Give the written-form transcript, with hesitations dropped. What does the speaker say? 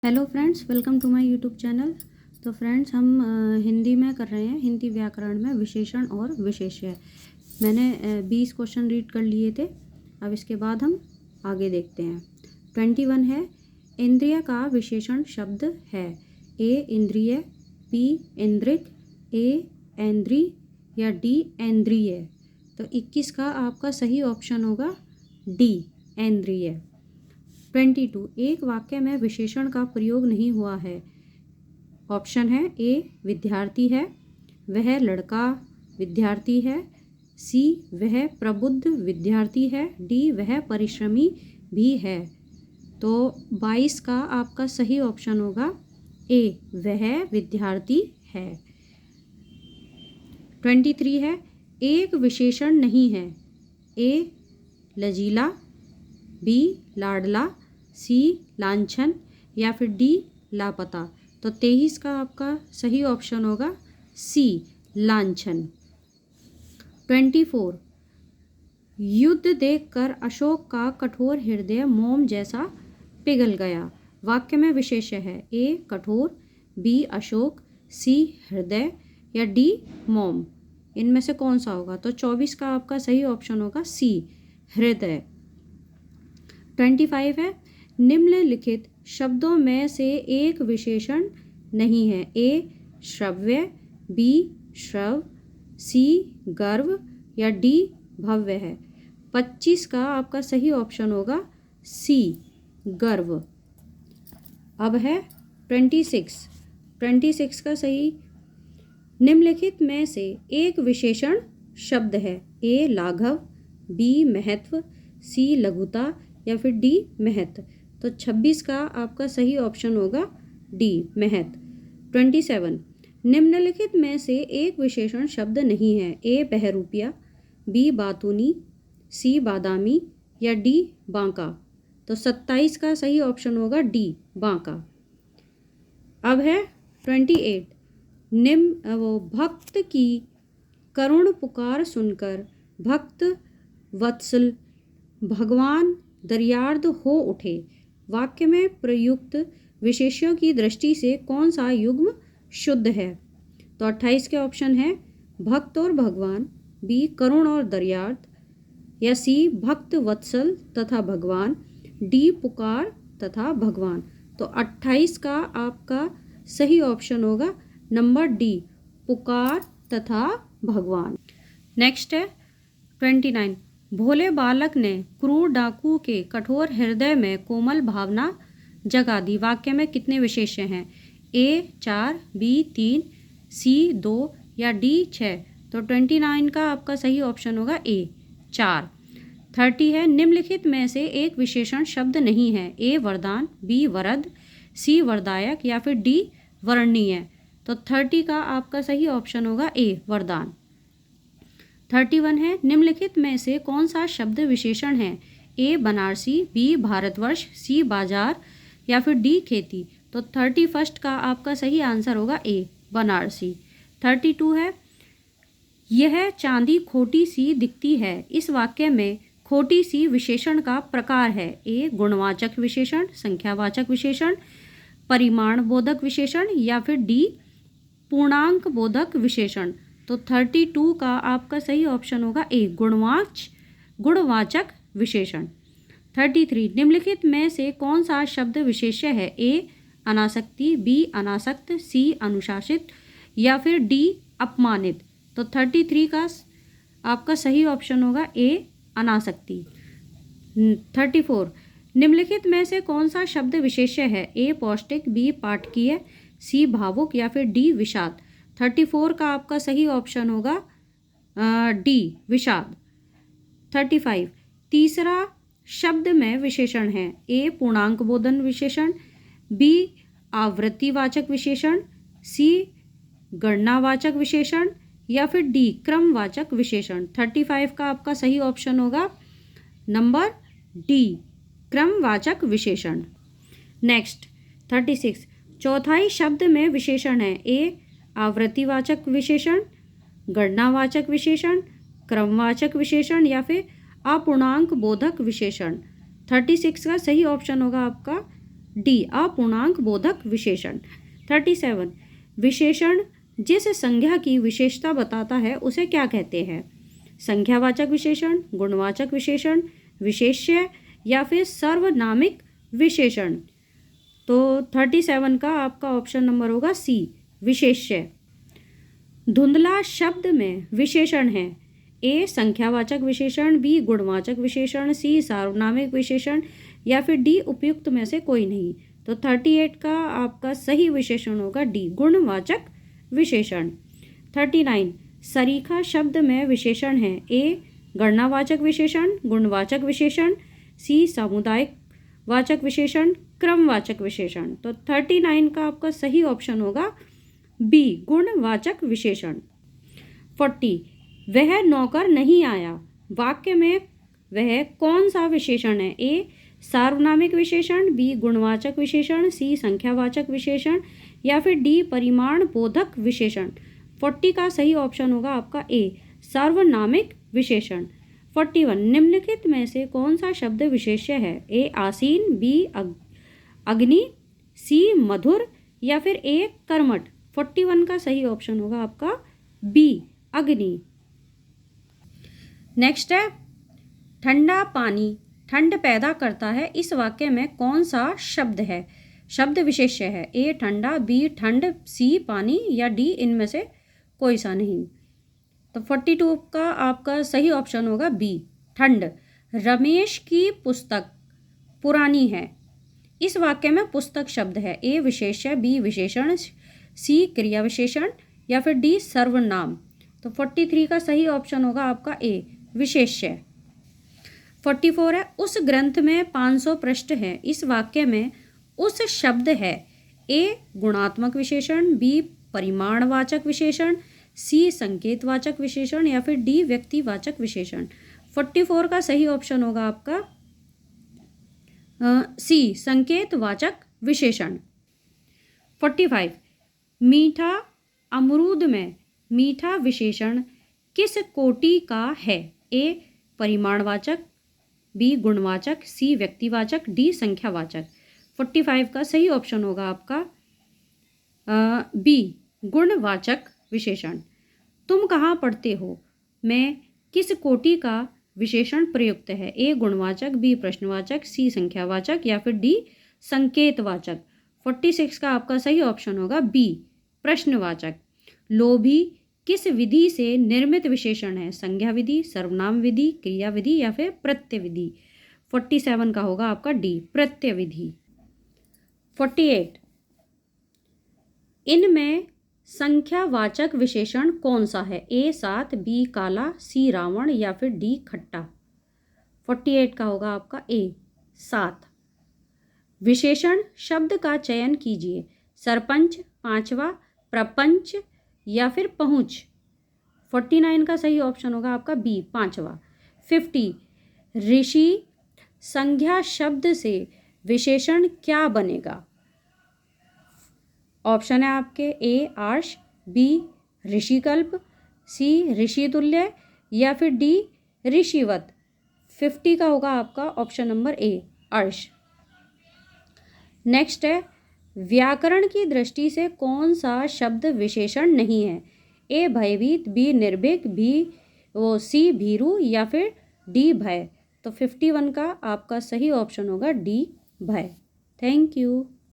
Hello friends, welcome to my YouTube channel. तो friends, हम हिंदी में कर रहे हैं, हिंदी व्याकरण में विशेषण और विशेष्य। मैंने 20 क्वेश्चन रीड कर लिए थे। अब इसके बाद हम आगे देखते हैं। 21 है, इंद्रिय का विशेषण शब्द है। ए इंद्रिय, बी इंद्रिक, ए ऐन्द्री या डी ऐन्द्रिय। तो 21 का आपका सही ऑप्शन होगा डी ऐन्द्रिय। 22, एक वाक्य में विशेषण का प्रयोग नहीं हुआ है। ऑप्शन है ए विद्यार्थी है, वह लड़का विद्यार्थी है, सी वह प्रबुद्ध विद्यार्थी है, डी वह परिश्रमी भी है। तो 22 का आपका सही ऑप्शन होगा ए वह विद्यार्थी है। 23 है, एक विशेषण नहीं है। ए लजीला, बी लाडला, सी लांछन या फिर डी लापता। तो 23 का आपका सही ऑप्शन होगा सी लांछन। 24, युद्ध देखकर अशोक का कठोर हृदय मोम जैसा पिघल गया। वाक्य में विशेष्य है। ए कठोर, बी अशोक, सी हृदय या डी मोम। इनमें से कौन सा होगा? तो 24 का आपका सही ऑप्शन होगा सी हृदय। 25 है, निम्नलिखित शब्दों में से एक विशेषण नहीं है। ए श्रव्य, बी श्रव, सी गर्व या डी भव्य है। 25 का आपका सही ऑप्शन होगा सी गर्व। अब है 26 का सही, निम्नलिखित में से एक विशेषण शब्द है। ए लाघव, बी महत्व, सी लघुता या फिर डी महत्व। तो 26 का आपका सही ऑप्शन होगा डी महत्व। 27, निम्नलिखित में से एक विशेषण शब्द नहीं है। ए बहरूपिया, बी बातूनी, सी बादामी या डी बांका। तो 27 का सही ऑप्शन होगा डी बांका। अब है 28, भक्त की करुण पुकार सुनकर भक्त वत्सल भगवान दर्यार्द हो उठे। वाक्य में प्रयुक्त विशेष्यों की दृष्टि से कौन सा युग्म शुद्ध है? तो 28 के ऑप्शन है भक्त और भगवान, बी करुण और दर्यार्द या सी भक्त वत्सल तथा भगवान, डी पुकार तथा भगवान। तो 28 का आपका सही ऑप्शन होगा नंबर डी पुकार तथा भगवान। नेक्स्ट है 29, भोले बालक ने क्रूर डाकू के कठोर हृदय में कोमल भावना जगा दी। वाक्य में कितने विशेष्य हैं? ए 4, बी 3, सी 2 या डी 6। तो 29 का आपका सही ऑप्शन होगा ए 4। 30 है, निम्नलिखित में से एक विशेषण शब्द नहीं है। ए वरदान, बी वरद, सी वरदायक या फिर डी वर्णनीय। तो 30 का आपका सही ऑप्शन होगा ए वरदान। 31 है, निम्नलिखित में से कौन सा शब्द विशेषण है? ए बनारसी, बी भारतवर्ष, सी बाजार या फिर डी खेती। तो 31 का आपका सही आंसर होगा ए बनारसी। 32 है, यह चांदी खोटी सी दिखती है। इस वाक्य में खोटी सी विशेषण का प्रकार है। ए गुणवाचक विशेषण, संख्यावाचक विशेषण, परिमाण बोधक विशेषण या फिर डी पूर्णांक बोधक विशेषण। तो 32 का आपका सही ऑप्शन होगा ए गुणवाचक विशेषण। 33, निम्नलिखित में से कौन सा शब्द विशेष्य है? ए अनासक्ति, बी अनासक्त, सी अनुशासित या फिर डी अपमानित। तो 33 का आपका सही ऑप्शन होगा ए अनासक्ति। 34, निम्नलिखित में से कौन सा शब्द विशेष्य है? ए पौष्टिक, बी पाठकीय, सी भावुक या फिर डी विषाद। 34 का आपका सही ऑप्शन होगा डी विषाद। 35, तीसरा शब्द में विशेषण है। ए पूर्णांक बोधन विशेषण, बी आवृत्तिवाचक विशेषण, सी गणनावाचक विशेषण या फिर डी क्रमवाचक विशेषण। 35 का आपका सही ऑप्शन होगा नंबर डी क्रमवाचक विशेषण। नेक्स्ट 36, चौथाई शब्द में विशेषण है। ए आवृत्तिवाचक विशेषण, गणनावाचक विशेषण, क्रमवाचक विशेषण या फिर अपूर्णांक बोधक विशेषण। 36 का सही ऑप्शन होगा आपका डी अपूर्णांक बोधक विशेषण। 37 विशेषण जिस संज्ञा की विशेषता बताता है उसे क्या कहते हैं? संख्यावाचक विशेषण, गुणवाचक विशेषण, विशेष्य या फिर सर्वनामिक विशेषण। तो 37 का आपका ऑप्शन नंबर होगा सी, विशेष्य। धुंधला शब्द में विशेषण है ए संख्यावाचक विशेषण, बी गुणवाचक विशेषण, सी सार्वनामिक विशेषण या फिर डी उपयुक्त में से कोई नहीं। तो 38 का आपका सही विशेषण होगा डी, गुणवाचक विशेषण। 39 सरीखा शब्द में विशेषण है ए गणनावाचक विशेषण, गुणवाचक विशेषण, सी सामुदायिक वाचक विशेषण, क्रमवाचक विशेषण। तो 39 का आपका सही ऑप्शन होगा बी, गुणवाचक विशेषण। 40 वह नौकर नहीं आया वाक्य में वह कौन सा विशेषण है? ए सार्वनामिक विशेषण, बी गुणवाचक विशेषण, सी संख्यावाचक विशेषण या फिर डी परिमाण बोधक विशेषण। 40 का सही ऑप्शन होगा आपका ए, सार्वनामिक विशेषण। 41 निम्नलिखित में से कौन सा शब्द विशेष्य है? ए आसीन, बी अग्नि, सी मधुर या फिर ए कर्मठ। 41 का सही ऑप्शन होगा आपका बी, अग्नि। नेक्स्ट है ठंडा पानी ठंड पैदा करता है, इस वाक्य में कौन सा शब्द है? शब्द विशेष्य है ए ठंडा, बी ठंड, सी पानी या डी इनमें से कोई सा नहीं। तो 42 का आपका सही ऑप्शन होगा बी, ठंड। रमेश की पुस्तक पुरानी है, इस वाक्य में पुस्तक शब्द है ए विशेष्य, बी विशेषण, सी क्रिया विशेषण या फिर डी सर्वनाम। तो 43 का सही ऑप्शन होगा आपका ए, विशेष्य। 44 है उस ग्रंथ में 500 पृष्ठ हैं, इस वाक्य में उस शब्द है ए गुणात्मक विशेषण, बी परिमाणवाचक विशेषण, सी संकेतवाचक विशेषण या फिर डी व्यक्तिवाचक विशेषण। 44 का सही ऑप्शन होगा आपका सी, संकेतवाचक विशेषण। 45 मीठा अमरूद में मीठा विशेषण किस कोटि का है? ए परिमाणवाचक, बी गुणवाचक, सी व्यक्तिवाचक, डी संख्यावाचक। 45 का सही ऑप्शन होगा आपका बी, गुणवाचक विशेषण। तुम कहाँ पढ़ते हो में किस कोटि का विशेषण प्रयुक्त है? ए गुणवाचक, बी प्रश्नवाचक, सी संख्यावाचक या फिर डी संकेतवाचक। 46 का आपका सही ऑप्शन होगा बी, प्रश्नवाचक। लोभी किस विधि से निर्मित विशेषण है? संज्ञा विधि, सर्वनाम विधि, क्रिया विधि या फिर प्रत्यय विधि। 47 का होगा आपका डी, प्रत्यय विधि। 48 इनमें संख्यावाचक विशेषण कौन सा है? ए 7, बी काला, सी रावण या फिर डी खट्टा। 48 का होगा आपका ए, 7। विशेषण शब्द का चयन कीजिए, सरपंच, पांचवा, प्रपंच या फिर पहुंच। 49 का सही ऑप्शन होगा आपका बी, पांचवा। 50 ऋषि संज्ञा शब्द से विशेषण क्या बनेगा? ऑप्शन है आपके ए आर्ष, बी ऋषिकल्प, सी ऋषितुल्य या फिर डी ऋषिवत। 50 का होगा आपका option number A, Arsh. Next है व्याकरण की दृष्टि से कौन सा शब्द विशेषण नहीं है? ए भयभीत, बी निर्भीक, सी भीरू या फिर डी भय। तो 51 का आपका सही ऑप्शन होगा डी, भय। Thank you.